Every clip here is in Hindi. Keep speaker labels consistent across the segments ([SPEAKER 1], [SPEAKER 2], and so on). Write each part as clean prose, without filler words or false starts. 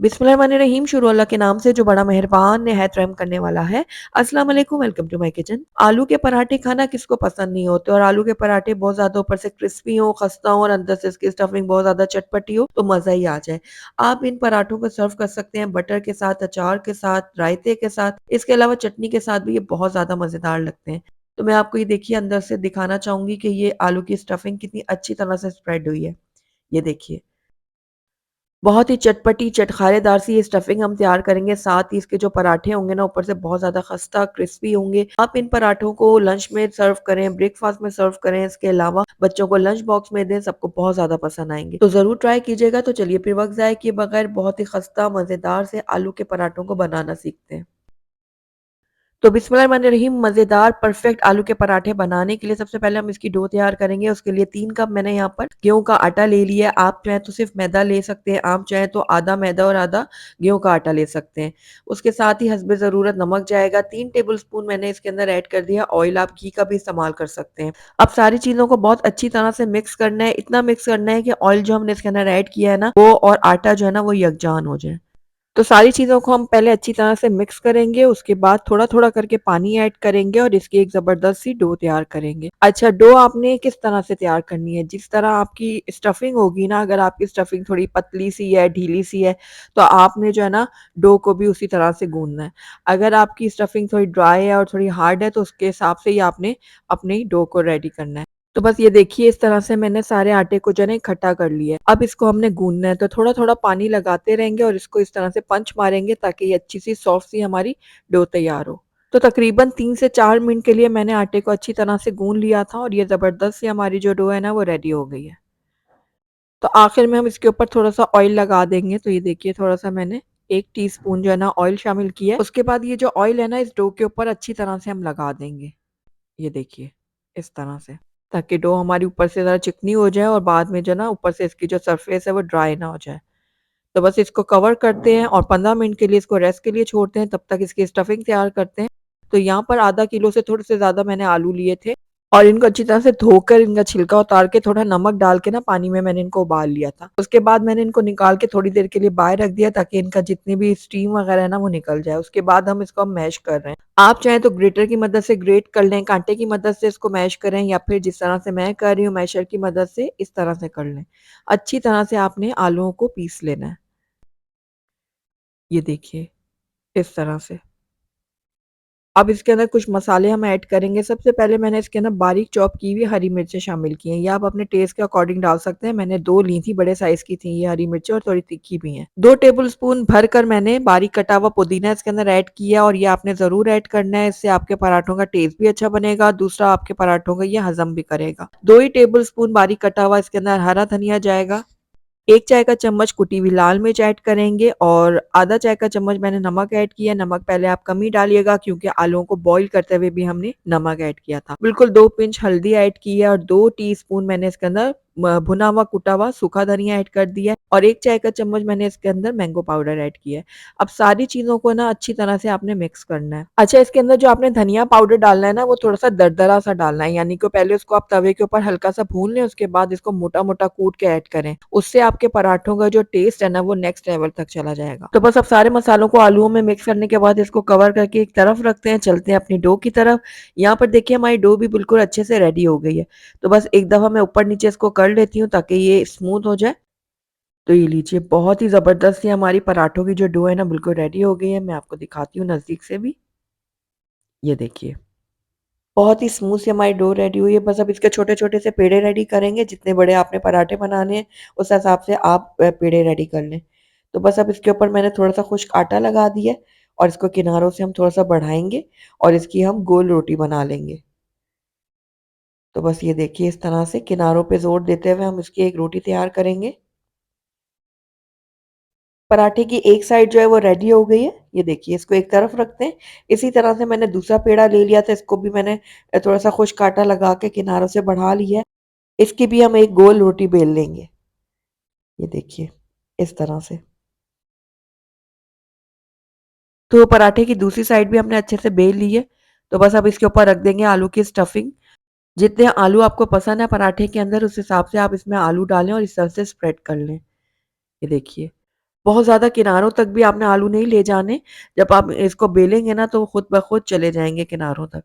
[SPEAKER 1] बिस्मिल्लाहिर्रहमानिर्रहीम। शुरू अल्लाह के नाम से जो बड़ा मेहरबान निहायत रहम करने वाला है। अस्सलाम वालेकुम, वेलकम टू माय किचन। आलू के पराठे खाना किसको पसंद नहीं होते और आलू के पराठे बहुत ज़्यादा ऊपर से क्रिस्पी हो, खस्ता हो और अंदर से इसकी स्टफिंग बहुत ज़्यादा चटपटी हो तो मज़ा ही आ जाए। आप इन पराठों को सर्व कर सकते हैं बटर के साथ, अचार के साथ, रायते के साथ, इसके अलावा चटनी के साथ भी ये बहुत ज़्यादा मज़ेदार लगते हैं। तो मैं आपको ये देखिए अंदर से दिखाना चाहूँगी कि ये आलू की स्टफिंग कितनी अच्छी तरह से स्प्रेड हुई है। ये देखिए। बहुत ही चटपटी, चटखारेदार सी ये स्टफिंग हम तैयार करेंगे, साथ ही इसके जो पराठे होंगे ना ऊपर से बहुत ज़्यादा खस्ता क्रिस्पी होंगे। आप इन पराठों को लंच में सर्व करें, ब्रेकफास्ट में सर्व करें, इसके अलावा बच्चों को लंच बॉक्स में दें, सबको बहुत ज़्यादा पसंद आएँगे। तो ज़रूर ट्राई कीजिएगा। तो चलिए फिर वक़्त ज़ाया किए बगैर बहुत ही खस्ता मज़ेदार से आलू के पराठों को बनाना सीखते हैं। तो बिस्मिल्लाहिर्रहमानिर्रहीम, मज़ेदार परफेक्ट आलू के पराठे बनाने के लिए सबसे पहले हम इसकी डो तैयार करेंगे। उसके लिए 3 कप मैंने यहाँ पर गेहूँ का आटा ले लिया है। आप चाहें तो सिर्फ़ मैदा ले सकते हैं, आप चाहें तो आधा मैदा और आधा गेहूँ का आटा ले सकते हैं। उसके साथ ही हस्बे ज़रूरत नमक जाएगा। 3 टेबलस्पून मैंने इसके अंदर ऐड कर दिया ऑयल, आप घी का भी इस्तेमाल कर सकते हैं। अब सारी चीज़ों को बहुत अच्छी तरह से मिक्स करना है, इतना मिक्स करना है कि ऑयल जो हमने इसके अंदर ऐड किया है ना, वो और आटा जो है ना वो यकजान हो जाए। तो सारी चीज़ों को हम पहले अच्छी तरह से मिक्स करेंगे, उसके बाद थोड़ा-थोड़ा करके पानी ऐड करेंगे और इसकी एक ज़बरदस्त सी डो तैयार करेंगे। अच्छा, डो आपने किस तरह से तैयार करनी है, जिस तरह आपकी स्टफिंग होगी ना, अगर आपकी स्टफिंग थोड़ी पतली-सी है, ढीली-सी है, तो आपने जो है ना डो को भी उसी तरह से गूँथना है। अगर आपकी स्टफिंग थोड़ी ड्राई है और थोड़ी हार्ड है, तो उसके हिसाब से ही आपने अपनी डो को रेडी करना है। तो बस ये देखिए इस तरह से मैंने सारे आटे को जो है ना इकट्ठा कर लिया है। अब इसको हमने गूँथना है, तो थोड़ा-थोड़ा पानी लगाते रहेंगे और इसको इस तरह से पंच मारेंगे ताकि ये अच्छी सी सॉफ्ट सी हमारी डो तैयार हो। तो तकरीबन 3 से 4 मिनट के लिए मैंने आटे को अच्छी तरह से गूँथ लिया था और ये ज़बरदस्त सी हमारी जो डो है ना वो रेडी हो गई है। तो आखिर में हम इसके ऊपर थोड़ा-सा ऑयल लगा देंगे। तो ये देखिए थोड़ा-सा मैंने 1 टीस्पून जो है ना ऑयल शामिल किया है। उसके बाद ये जो ऑयल है ना इस डो के ऊपर अच्छी तरह से हम लगा देंगे। ये देखिए, इस तरह से, ताकि डो हमारी ऊपर से ज़रा चिकनी हो जाए और बाद में जो ना ऊपर से इसकी जो सरफेस है वो ड्राई ना हो जाए। तो बस इसको कवर करते हैं और 15 मिनट के लिए इसको रेस्ट के लिए छोड़ते हैं, तब तक इसकी स्टफिंग तैयार करते हैं। तो यहाँ पर आधा किलो से थोड़े से ज़्यादा मैंने आलू लिए थे और इनको अच्छी तरह से धोकर इनका छिलका उतार के थोड़ा नमक डाल के ना पानी में मैंने इनको उबाल लिया था। उसके बाद मैंने इनको निकाल के थोड़ी देर के लिए बाहर रख दिया ताकि इनका जितनी भी स्टीम वगैरह है ना वो निकल जाए। उसके बाद हम इसको मैश कर रहे हैं। आप चाहें तो ग्रेटर की मदद से ग्रेट कर लें, काँटे की मदद से इसको मैश करें या फिर जिस तरह से मैं कर रही हूँ मैशर की मदद से इस तरह से कर लें। अच्छी तरह से आपने आलूओं को पीस लेना है। ये देखिए, इस तरह से। अब इसके अंदर कुछ मसाले हम ऐड करेंगे। सबसे पहले मैंने इसके अंदर बारीक चॉप की हुई हरी मिर्चें शामिल की हैं। ये आप अपने टेस्ट के अकॉर्डिंग डाल सकते हैं। मैंने 2 ली थी, बड़े साइज़ की थी ये हरी मिर्चें और थोड़ी तीखी भी हैं। 2 टेबलस्पून भरकर मैंने बारीक कटा हुआ पुदीना इसके अंदर ऐड किया और ये आपने ज़रूर ऐड करना है। इससे आपके पराठों का टेस्ट भी अच्छा बनेगा, दूसरा आपके पराठों को ये हज़म भी करेगा। 2 ही टेबलस्पून बारीक कटा हुआ इसके अंदर हरा धनिया जाएगा। 1 चाय का चम्मच कुटी हुई लाल मिर्च ऐड करेंगे और आधा चाय का चम्मच मैंने नमक ऐड किया। नमक पहले आप कम ही डालिएगा क्योंकि आलूओं को बॉयल करते हुए भी हमने नमक ऐड किया था। बिल्कुल 2 पिंच हल्दी ऐड की है और 2 टीस्पून मैंने इसके अंदर भुना हुआ कुटा हुआ सूखा धनिया ऐड कर दिया है और 1 चाय का चम्मच मैंने इसके अंदर मैंगो पाउडर ऐड किया है। अब सारी चीज़ों को ना अच्छी तरह से आपने मिक्स करना है। अच्छा, इसके अंदर जो आपने धनिया पाउडर डालना है ना वो थोड़ा-सा दरदरा सा डालना है, यानी कि पहले उसको आप तवे के ऊपर हल्का-सा भून लें, उसके बाद इसको मोटा-मोटा कूट के ऐड करें। उससे आपके पराठों का जो टेस्ट है ना वो नेक्स्ट लेवल तक चला जाएगा। तो बस अब सारे मसालों को आलूओं में मिक्स करने के बाद इसको कवर करके एक तरफ रखते हैं, चलते हैं अपनी डो की तरफ। यहाँ पर देखिए हमारी डो भी बिल्कुल अच्छे से रेडी हो गई है। तो बस एक दफ़ा मैं ऊपर-नीचे इसको कर लेती हूँ ताकि ये स्मूथ हो जाए। तो ये लीजिए बहुत ही ज़बरदस्त सी हमारी पराठों की जो डो है ना बिल्कुल रेडी हो गई है। मैं आपको दिखाती हूँ नज़दीक से भी। ये देखिए। बहुत ही स्मूथ सी हमारी डो रेडी हुई है। बस अब इसके छोटे-छोटे से पेड़े रेडी करेंगे। जितने बड़े आपने पराठे बनाने हैं, उस हिसाब से आप पेड़े रेडी कर लें। तो बस अब इसके ऊपर मैंने थोड़ा-सा खुश्क आटा लगा दिया है और इसको किनारों से हम थोड़ा-सा बढ़ाएँगे और इसकी हम गोल रोटी बना लेंगे। तो बस ये देखिए इस तरह से किनारों पे ज़ोर देते हुए हम इसकी एक रोटी तैयार करेंगे। पराठे की एक साइड जो है वो रेडी हो गई है। ये देखिए इसको एक तरफ रखते हैं। इसी तरह से मैंने दूसरा पेड़ा ले लिया था, इसको भी मैंने थोड़ा-सा खुश्क आटा लगा के किनारों से बढ़ा लिया है। इसकी भी हम एक गोल रोटी बेल लेंगे। ये देखिए, इस तरह से। तो पराठे की दूसरी साइड भी हमने अच्छे से बेल ली है। तो बस अब इसके ऊपर रख देंगे आलू की स्टफिंग। जितने आलू आपको पसंद है पराठे के अंदर उस हिसाब से आप इसमें आलू डालें और इस तरह से स्प्रेड कर लें। ये देखिए। बहुत ज़्यादा किनारों तक भी आपने आलू नहीं ले जाने, जब आप इसको बेलेंगे ना तो खुद ब खुद चले जाएँगे किनारों तक।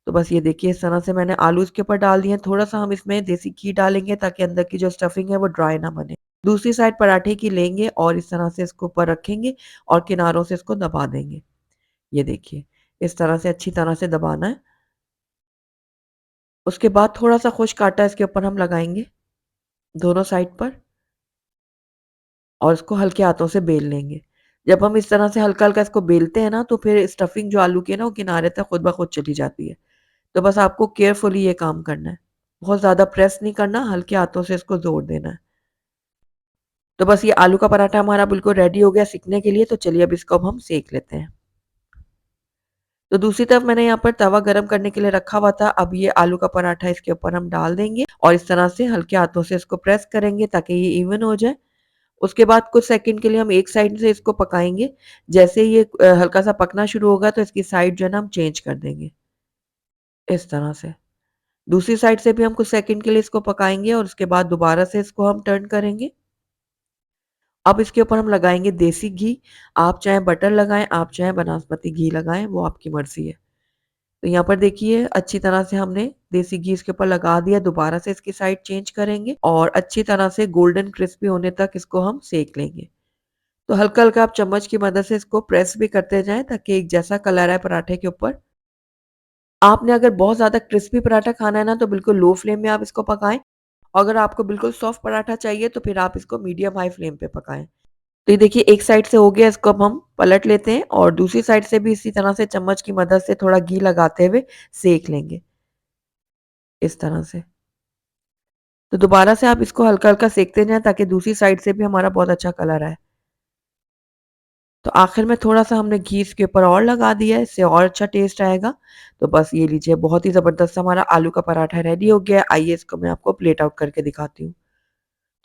[SPEAKER 1] तो बस ये देखिए इस तरह से मैंने आलू इसके ऊपर डाल दिए हैं, थोड़ा-सा हम इसमें देसी घी डालेंगे ताकि अंदर की जो स्टफिंग है वो ड्राई ना बने। दूसरी साइड पराठे की लेंगे और इस तरह से इसको ऊपर रखेंगे और किनारों से इसको दबा देंगे। ये देखिए, इस तरह से अच्छी तरह से दबाना है। उसके बाद थोड़ा-सा खुश्क आटा इसके ऊपर हम लगाएँगे, दोनों साइड पर और इसको हल्के हाथों से बेल लेंगे। जब हम इस तरह से हल्का-हल्का इसको बेलते हैं ना, तो फिर स्टफिंग जो आलू की है ना, वो किनारे तक खुद ब खुद चली जाती है। तो बस आपको केयरफुली ये काम करना है। बहुत ज़्यादा प्रेस नहीं करना, हल्के हाथों से इसको ज़ोर देना है। तो बस ये आलू का पराठा हमारा बिल्कुल रेडी हो गया सिकने के लिए, तो चलिए अब इसको अब हम सेक लेते हैं। तो दूसरी तरफ मैंने यहाँ पर तवा गरम करने के लिए रखा हुआ था। अब ये आलू का पराठा इसके ऊपर हम डाल देंगे और इस तरह से हल्के हाथों से इसको प्रेस करेंगे ताकि ये इवन हो जाए। उसके बाद कुछ सेकंड के लिए हम एक साइड से इसको पकाएँगे। जैसे ही ये हल्का-सा पकना शुरू होगा तो इसकी साइड जो है ना हम चेंज कर देंगे, इस तरह से। दूसरी साइड से भी हम कुछ सेकंड के लिए इसको पकाएँगे और उसके बाद दोबारा से इसको हम टर्न करेंगे। अब इसके ऊपर हम लगाएँगे देसी घी। आप चाहे बटर लगाएँ, आप चाहे बनास्पति घी लगाएँ, वो आपकी मर्ज़ी है। तो यहाँ पर देखिए अच्छी तरह से हमने देसी घी इसके ऊपर लगा दिया, दोबारा से इसकी साइड चेंज करेंगे और अच्छी तरह से गोल्डन क्रिस्पी होने तक इसको हम सेक लेंगे। तो हल्का-हल्का आप चम्मच की मदद से इसको प्रेस भी करते जाएँ ताकि एक जैसा कलर आए पराठे के ऊपर। आपने अगर बहुत ज़्यादा क्रिस्पी पराठा खाना है ना तो बिल्कुल लो फ्लेम में आप इसको पकाएँ। अगर आपको बिल्कुल सॉफ्ट पराठा चाहिए तो फिर आप इसको मीडियम हाई फ्लेम पे पकाएँ। तो ये देखिए एक साइड से हो गया, इसको अब हम पलट लेते हैं और दूसरी साइड से भी इसी तरह से चम्मच की मदद से थोड़ा घी लगाते हुए सेक लेंगे, इस तरह से। तो दोबारा से आप इसको हल्का-हल्का सेकते जाएँ ताकि दूसरी साइड से भी हमारा बहुत अच्छा कलर आए। तो आखिर में थोड़ा-सा हमने घी इसके ऊपर और लगा दिया है, इससे और अच्छा टेस्ट आएगा। तो बस ये लीजिए बहुत ही ज़बरदस्त हमारा आलू का पराठा रेडी हो गया है। आइए इसको मैं आपको प्लेट आउट करके दिखाती हूँ।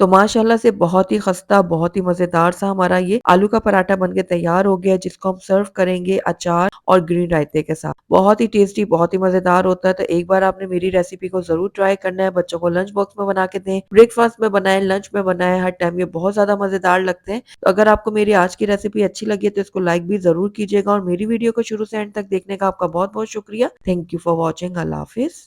[SPEAKER 1] तो माशाल्लाह से बहुत ही खस्ता, बहुत ही मज़ेदार सा हमारा ये आलू का पराठा बन के तैयार हो गया है, जिसको हम सर्व करेंगे अचार और ग्रीन रायते के साथ। बहुत ही टेस्टी, बहुत ही मज़ेदार होता है, तो एक बार आपने मेरी रेसिपी को ज़रूर ट्राई करना है। बच्चों को लंच बॉक्स में बना के दें, ब्रेकफ़ास्ट में बनाएँ, लंच में बनाएँ, हर टाइम ये बहुत ज़्यादा मज़ेदार लगते हैं। तो अगर आपको मेरी आज की रेसिपी अच्छी लगी है, तो इसको लाइक भी ज़रूर कीजिएगा और मेरी वीडियो को शुरू से एंड तक देखने का आपका बहुत-बहुत शुक्रिया। Thank you for watching. Allah हाफ़िज़।